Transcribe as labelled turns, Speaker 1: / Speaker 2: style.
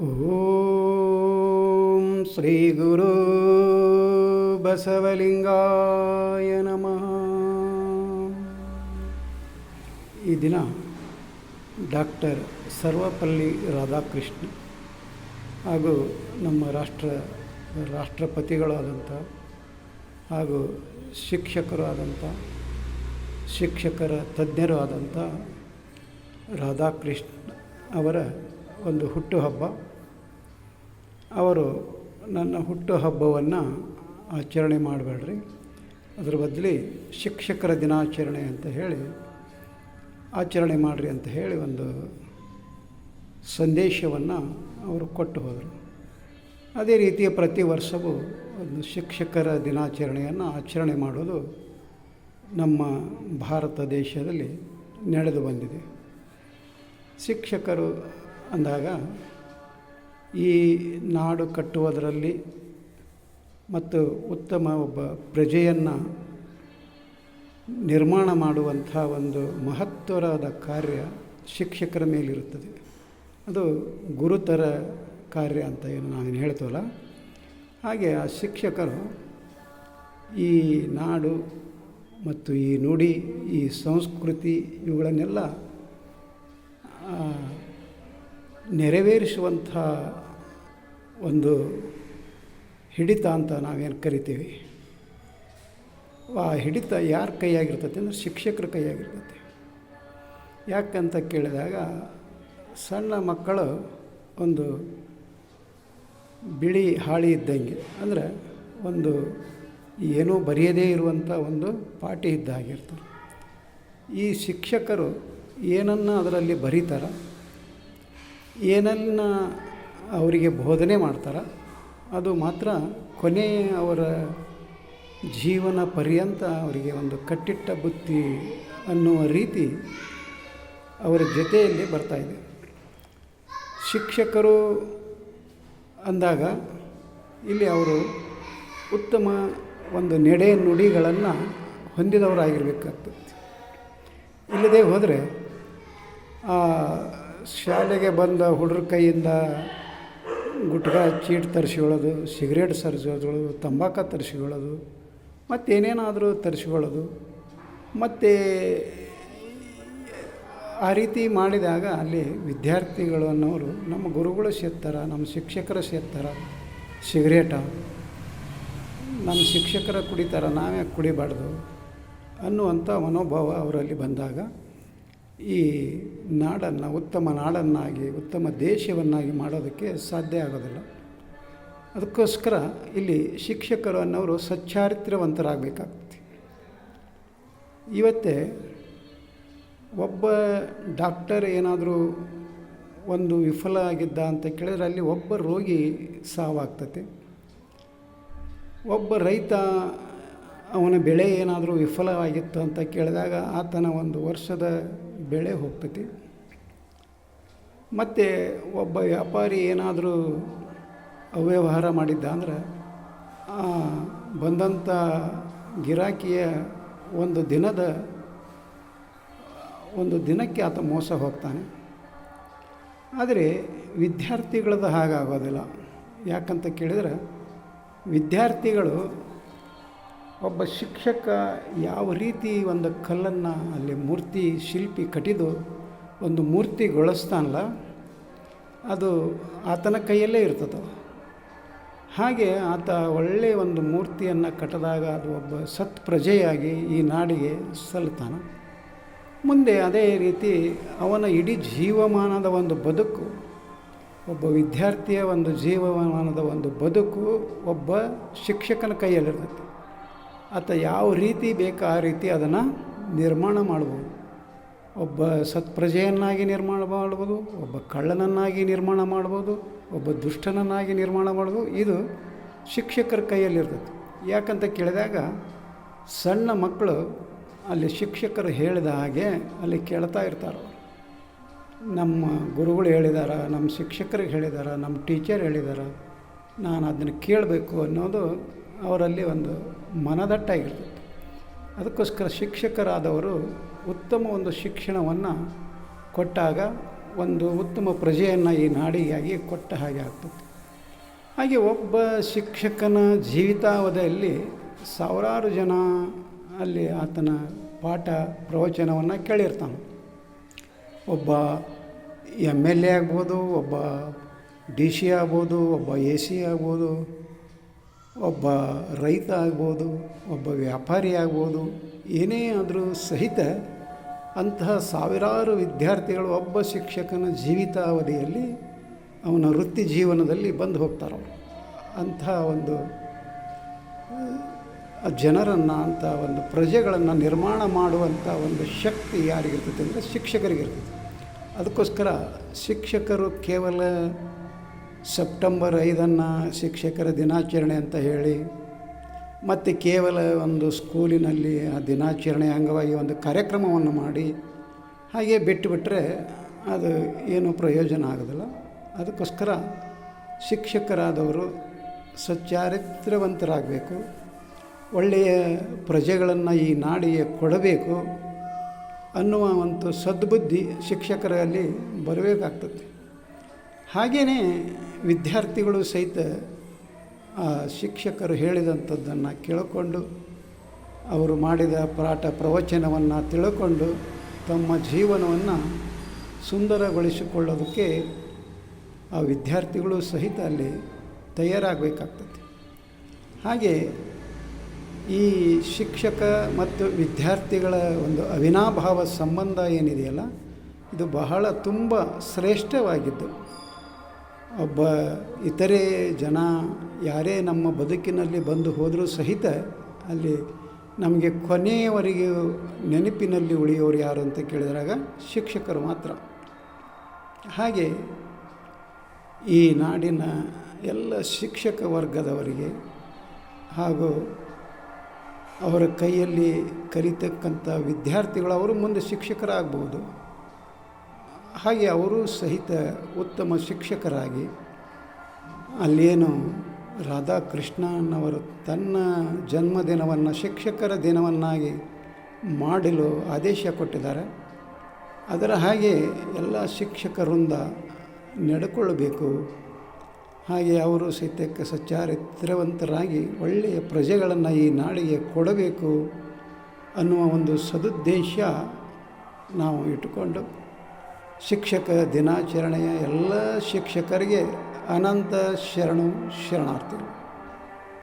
Speaker 1: ಓಂ ಶ್ರೀ ಗುರು ಬಸವಲಿಂಗಾಯ ನಮಃ. ಈ ದಿನ ಡಾಕ್ಟರ್ ಸರ್ವಪಲ್ಲಿ ರಾಧಾಕೃಷ್ಣ ಹಾಗೂ ನಮ್ಮ ರಾಷ್ಟ್ರಪತಿಗಳಾದಂಥ ಹಾಗೂ ಶಿಕ್ಷಕರು ಆದಂಥ ಶಿಕ್ಷಕರ ತಜ್ಞರು ಆದಂಥ ರಾಧಾಕೃಷ್ಣ ಅವರ ಒಂದು ಹುಟ್ಟುಹಬ್ಬ. ಅವರು ನನ್ನ ಹುಟ್ಟುಹಬ್ಬವನ್ನು ಆಚರಣೆ ಮಾಡಬೇಡ್ರಿ, ಅದರ ಬದಲಿ ಶಿಕ್ಷಕರ ದಿನಾಚರಣೆ ಅಂತ ಹೇಳಿ ಆಚರಣೆ ಮಾಡಿರಿ ಅಂತ ಹೇಳಿ ಒಂದು ಸಂದೇಶವನ್ನು ಅವರು ಕೊಟ್ಟು ಹೋದರು. ಅದೇ ರೀತಿಯ ಪ್ರತಿ ವರ್ಷವೂ ಒಂದು ಶಿಕ್ಷಕರ ದಿನಾಚರಣೆಯನ್ನು ಆಚರಣೆ ಮಾಡೋದು ನಮ್ಮ ಭಾರತ ದೇಶದಲ್ಲಿ ನಡೆದು ಬಂದಿದೆ. ಶಿಕ್ಷಕರು ಅಂದಾಗ ಈ ನಾಡು ಕಟ್ಟುವುದರಲ್ಲಿ ಮತ್ತು ಉತ್ತಮ ಒಬ್ಬ ಪ್ರಜೆಯನ್ನು ನಿರ್ಮಾಣ ಮಾಡುವಂಥ ಒಂದು ಮಹತ್ವದ ಕಾರ್ಯ ಶಿಕ್ಷಕರ ಮೇಲಿರುತ್ತದೆ. ಅದು ಗುರುತರ ಕಾರ್ಯ ಅಂತ ಏನು ನಾವೇನು ಹೇಳ್ತೀವಲ್ಲ, ಹಾಗೆ ಆ ಶಿಕ್ಷಕರು ಈ ನಾಡು ಮತ್ತು ಈ ನುಡಿ, ಈ ಸಂಸ್ಕೃತಿ ಇವುಗಳನ್ನೆಲ್ಲ ನೆರವೇರಿಸುವಂಥ ಒಂದು ಹಿಡಿತ ಅಂತ ನಾವೇನು ಕರಿತೀವಿ. ಆ ಹಿಡಿತ ಯಾರ ಕೈಯಾಗಿರ್ತೈತೆ ಅಂದರೆ ಶಿಕ್ಷಕರ ಕೈಯಾಗಿರ್ತೈತೆ. ಯಾಕಂತ ಕೇಳಿದಾಗ ಸಣ್ಣ ಮಕ್ಕಳು ಒಂದು ಬಿಳಿ ಹಾಳಿ ಇದ್ದಂಗೆ, ಅಂದರೆ ಒಂದು ಏನೂ ಬರೆಯದೇ ಇರುವಂಥ ಒಂದು ಪಾಠಿ ಇದ್ದ ಹಾಗಿರ್ತಾರೆ. ಈ ಶಿಕ್ಷಕರು ಏನನ್ನು ಅದರಲ್ಲಿ ಬರೀತಾರೆ, ಏನನ್ನು ಅವರಿಗೆ ಬೋಧನೆ ಮಾಡ್ತಾರೆ, ಅದು ಮಾತ್ರ ಕೊನೆಯ ಅವರ ಜೀವನ ಪರ್ಯಂತ ಅವರಿಗೆ ಒಂದು ಕಟ್ಟಿಟ್ಟ ಬುತ್ತಿ ಅನ್ನುವ ರೀತಿ ಅವರ ಜೊತೆಯಲ್ಲಿ ಬರ್ತಾಯಿದೆ. ಶಿಕ್ಷಕರು ಅಂದಾಗ ಇಲ್ಲಿ ಅವರು ಉತ್ತಮ ಒಂದು ನಡೆ ನುಡಿಗಳನ್ನು ಹೊಂದಿದವರಾಗಿರಬೇಕಾಗ್ತದೆ. ಇಲ್ಲದೇ ಹೋದರೆ ಶಾಲೆಗೆ ಬಂದ ಹುಡುಗರ ಕೈಯಿಂದ ಗುಟ್ಕಾ ಚೀಟ್ ತರಿಸ್ಕೊಳ್ಳೋದು, ಸಿಗರೇಟ್ ತರಿಸ್ಕೊಳ್ಳೋದು, ತಂಬಾಕು ತರಿಸ್ಕೊಳ್ಳೋದು, ಮತ್ತೇನೇನಾದರೂ ತರಿಸ್ಕೊಳ್ಳೋದು, ಮತ್ತು ಆ ರೀತಿ ಮಾಡಿದಾಗ ಅಲ್ಲಿ ವಿದ್ಯಾರ್ಥಿಗಳು ಅನ್ನೋರು ನಮ್ಮ ಗುರುಗಳು ಸೇರ್ತಾರೆ, ನಮ್ಮ ಶಿಕ್ಷಕರು ಸೇರ್ತಾರೆ. ಸಿಗರೇಟ ನಮ್ಮ ಶಿಕ್ಷಕರ ಕುಡಿತಾರೆ, ನಾವೇ ಕುಡಿಬಾರ್ದು ಅನ್ನುವಂಥ ಮನೋಭಾವ ಅವರಲ್ಲಿ ಬಂದಾಗ ಈ ನಾಡನ್ನು ಉತ್ತಮ ನಾಡನ್ನಾಗಿ ಉತ್ತಮ ದೇಶವನ್ನಾಗಿ ಮಾಡೋದಕ್ಕೆ ಸಾಧ್ಯ ಆಗೋದಿಲ್ಲ. ಅದಕ್ಕೋಸ್ಕರ ಇಲ್ಲಿ ಶಿಕ್ಷಕರು ಅನ್ನೋರು ಸಚ್ಚಾರಿತ್ರ್ಯವಂತರಾಗಬೇಕಾಗ್ತದೆ. ಇವತ್ತೇ ಒಬ್ಬ ಡಾಕ್ಟರ್ ಏನಾದರೂ ಒಂದು ವಿಫಲ ಆಗಿದ್ದ ಅಂತ ಕೇಳಿದ್ರೆ ಅಲ್ಲಿ ಒಬ್ಬ ರೋಗಿ ಸಾವಾಗ್ತದೆ. ಒಬ್ಬ ರೈತ ಅವನ ಬೆಳೆ ಏನಾದರೂ ವಿಫಲವಾಗಿತ್ತು ಅಂತ ಕೇಳಿದಾಗ ಆತನ ಒಂದು ವರ್ಷದ ಬೆಳೆ ಹೋಗ್ತೈತಿ. ಮತ್ತು ಒಬ್ಬ ವ್ಯಾಪಾರಿ ಏನಾದರೂ ಅವ್ಯವಹಾರ ಮಾಡಿದ್ದ ಅಂದ್ರೆ ಬಂದಂಥ ಗಿರಾಕಿಯ ಒಂದು ದಿನಕ್ಕೆ ಆತ ಮೋಸ ಹೋಗ್ತಾನೆ. ಆದರೆ ವಿದ್ಯಾರ್ಥಿಗಳದ್ದು ಹಾಗಾಗೋದಿಲ್ಲ. ಯಾಕಂತ ಕೇಳಿದರೆ ವಿದ್ಯಾರ್ಥಿಗಳು ಒಬ್ಬ ಶಿಕ್ಷಕ ಯಾವ ರೀತಿ ಒಂದು ಕಲ್ಲನ್ನು ಅಲ್ಲಿ ಮೂರ್ತಿ ಶಿಲ್ಪಿ ಕಟ್ಟಿದು ಒಂದು ಮೂರ್ತಿಗೊಳಿಸ್ತಾನಲ್ಲ, ಅದು ಆತನ ಕೈಯಲ್ಲೇ ಇರ್ತದೆ. ಹಾಗೆ ಆತ ಒಳ್ಳೆಯ ಒಂದು ಮೂರ್ತಿಯನ್ನು ಕಟ್ಟಿದಾಗ ಅದು ಒಬ್ಬ ಸತ್ ಪ್ರಜೆಯಾಗಿ ಈ ನಾಡಿಗೆ ಸಲ್ತಾನೆ. ಮುಂದೆ ಅದೇ ರೀತಿ ಅವನ ಇಡೀ ಜೀವಮಾನದ ಒಂದು ಬದುಕು, ಒಬ್ಬ ವಿದ್ಯಾರ್ಥಿಯ ಒಂದು ಜೀವಮಾನದ ಒಂದು ಬದುಕು ಒಬ್ಬ ಶಿಕ್ಷಕನ ಕೈಯಲ್ಲಿರ್ತದೆ. ಆತ ಯಾವ ರೀತಿ ಬೇಕು ಆ ರೀತಿ ಅದನ್ನು ನಿರ್ಮಾಣ ಮಾಡ್ಬೋದು. ಒಬ್ಬ ಸತ್ಪ್ರಜೆಯನ್ನಾಗಿ ನಿರ್ಮಾಣ ಮಾಡ್ಬೋದು, ಒಬ್ಬ ಕಳ್ಳನನ್ನಾಗಿ ನಿರ್ಮಾಣ ಮಾಡ್ಬೋದು, ಒಬ್ಬ ದುಷ್ಟನನ್ನಾಗಿ ನಿರ್ಮಾಣ ಮಾಡ್ಬೋದು. ಇದು ಶಿಕ್ಷಕರ ಕೈಯಲ್ಲಿರ್ತದೆ. ಯಾಕಂತ ಕೇಳಿದಾಗ ಸಣ್ಣ ಮಕ್ಕಳು ಅಲ್ಲಿ ಶಿಕ್ಷಕರು ಹೇಳಿದ ಹಾಗೆ ಅಲ್ಲಿ ಕೇಳ್ತಾ ಇರ್ತಾರೆ. ನಮ್ಮ ಗುರುಗಳು ಹೇಳಿದಾರ, ನಮ್ಮ ಶಿಕ್ಷಕರಿಗೆ ಹೇಳಿದಾರ, ನಮ್ಮ ಟೀಚರ್ ಹೇಳಿದಾರ, ನಾನು ಅದನ್ನು ಕೇಳಬೇಕು ಅನ್ನೋದು ಅವರಲ್ಲಿ ಒಂದು ಮನದಟ್ಟಾಗಿರ್ತದೆ. ಅದಕ್ಕೋಸ್ಕರ ಶಿಕ್ಷಕರಾದವರು ಉತ್ತಮ ಒಂದು ಶಿಕ್ಷಣವನ್ನು ಕೊಟ್ಟಾಗ ಒಂದು ಉತ್ತಮ ಪ್ರಜೆಯನ್ನು ಈ ನಾಡಿಗಾಗಿ ಕೊಟ್ಟ ಹಾಗೆ ಆಗ್ತದೆ. ಹಾಗೆ ಒಬ್ಬ ಶಿಕ್ಷಕನ ಜೀವಿತಾವಧಿಯಲ್ಲಿ ಸಾವಿರಾರು ಜನ ಅಲ್ಲಿ ಆತನ ಪಾಠ ಪ್ರವಚನವನ್ನು ಕೇಳಿರ್ತಾನೆ. ಒಬ್ಬ MLA ಆಗ್ಬೋದು, ಒಬ್ಬ DC ಆಗ್ಬೋದು, ಒಬ್ಬ AC ಆಗ್ಬೋದು, ಒಬ್ಬ ರೈತ ಆಗ್ಬೋದು, ಒಬ್ಬ ವ್ಯಾಪಾರಿ ಆಗ್ಬೋದು, ಏನೇ ಆದರೂ ಸಹಿತ ಅಂತಹ ಸಾವಿರಾರು ವಿದ್ಯಾರ್ಥಿಗಳು ಒಬ್ಬ ಶಿಕ್ಷಕನ ಜೀವಿತಾವಧಿಯಲ್ಲಿ ಅವನ ವೃತ್ತಿ ಜೀವನದಲ್ಲಿ ಬಂದು ಹೋಗ್ತಾರವರು. ಅಂತಹ ಒಂದು ಜನರನ್ನು, ಅಂಥ ಒಂದು ಪ್ರಜೆಗಳನ್ನು ನಿರ್ಮಾಣ ಮಾಡುವಂಥ ಒಂದು ಶಕ್ತಿ ಯಾರಿಗಿರ್ತೈತೆ ಅಂದರೆ ಶಿಕ್ಷಕರಿಗಿರ್ತೈತೆ. ಅದಕ್ಕೋಸ್ಕರ ಶಿಕ್ಷಕರು ಕೇವಲ ಸೆಪ್ಟೆಂಬರ್ 5 ಶಿಕ್ಷಕರ ದಿನಾಚರಣೆ ಅಂತ ಹೇಳಿ ಮತ್ತು ಕೇವಲ ಒಂದು ಸ್ಕೂಲಿನಲ್ಲಿ ಆ ದಿನಾಚರಣೆ ಅಂಗವಾಗಿ ಒಂದು ಕಾರ್ಯಕ್ರಮವನ್ನು ಮಾಡಿ ಹಾಗೆ ಬಿಟ್ಟುಬಿಟ್ರೆ ಅದು ಏನೂ ಪ್ರಯೋಜನ ಆಗೋದಿಲ್ಲ. ಅದಕ್ಕೋಸ್ಕರ ಶಿಕ್ಷಕರಾದವರು ಸಚ್ಚಾರಿತ್ರವಂತರಾಗಬೇಕು, ಒಳ್ಳೆಯ ಪ್ರಜೆಗಳನ್ನು ಈ ನಾಡಿಗೆ ಕೊಡಬೇಕು ಅನ್ನುವ ಒಂದು ಸದ್ಬುದ್ಧಿ ಶಿಕ್ಷಕರಲ್ಲಿ ಬರಬೇಕಾಗ್ತದೆ. ಹಾಗೆಯೇ ವಿದ್ಯಾರ್ಥಿಗಳು ಸಹಿತ ಆ ಶಿಕ್ಷಕರು ಹೇಳಿದಂಥದ್ದನ್ನು ಕೇಳಿಕೊಂಡು ಅವರು ಮಾಡಿದ ಪಾಠ ಪ್ರವಚನವನ್ನು ತಿಳ್ಕೊಂಡು ತಮ್ಮ ಜೀವನವನ್ನು ಸುಂದರಗೊಳಿಸಿಕೊಳ್ಳೋದಕ್ಕೆ ಆ ವಿದ್ಯಾರ್ಥಿಗಳು ಸಹಿತ ಅಲ್ಲಿ ತಯಾರಾಗಬೇಕಾಗ್ತದೆ. ಹಾಗೆ ಈ ಶಿಕ್ಷಕ ಮತ್ತು ವಿದ್ಯಾರ್ಥಿಗಳ ಒಂದು ಅವಿನಾಭಾವ ಸಂಬಂಧ ಏನಿದೆಯಲ್ಲ, ಇದು ಬಹಳ ತುಂಬ ಶ್ರೇಷ್ಠವಾಗಿದ್ದು. ಒಬ್ಬ ಇತರೆ ಜನ ಯಾರೇ ನಮ್ಮ ಬದುಕಿನಲ್ಲಿ ಬಂದು ಹೋದರೂ ಸಹಿತ ಅಲ್ಲಿ ನಮಗೆ ಕೊನೆಯವರೆಗೆ ನೆನಪಿನಲ್ಲಿ ಉಳಿಯೋರು ಯಾರು ಅಂತ ಕೇಳಿದಾಗ ಶಿಕ್ಷಕರು ಮಾತ್ರ. ಹಾಗೆ ಈ ನಾಡಿನ ಎಲ್ಲ ಶಿಕ್ಷಕ ವರ್ಗದವರಿಗೆ ಹಾಗೂ ಅವರ ಕೈಯಲ್ಲಿ ಕಲಿತಕ್ಕಂಥ ವಿದ್ಯಾರ್ಥಿಗಳು ಅವರು ಮುಂದೆ ಶಿಕ್ಷಕರಾಗ್ಬೋದು. ಹಾಗೆ ಅವರು ಸಹಿತ ಉತ್ತಮ ಶಿಕ್ಷಕರಾಗಿ ಅಲ್ಲೇನು ರಾಧಾಕೃಷ್ಣನವರು ತನ್ನ ಜನ್ಮದಿನವನ್ನು ಶಿಕ್ಷಕರ ದಿನವನ್ನಾಗಿ ಮಾಡಲು ಆದೇಶ ಕೊಟ್ಟಿದ್ದಾರೆ. ಅದರ ಹಾಗೆ ಎಲ್ಲ ಶಿಕ್ಷಕರಿಂದ ನಡ್ಕೊಳ್ಳಬೇಕು. ಹಾಗೆ ಅವರು ಸಹಿತಕ್ಕೆ ಸಚ್ಚಾರಿತ್ರವಂತರಾಗಿ ಒಳ್ಳೆಯ ಪ್ರಜೆಗಳನ್ನು ಈ ನಾಡಿಗೆ ಕೊಡಬೇಕು ಅನ್ನುವ ಒಂದು ಸದುದ್ದೇಶ ನಾವು ಇಟ್ಟುಕೊಂಡು ಶಿಕ್ಷಕ ದಿನಾಚರಣೆಯ ಎಲ್ಲ ಶಿಕ್ಷಕರಿಗೆ ಅನಂತ ಶರಣಾರ್ಥಿಗಳು.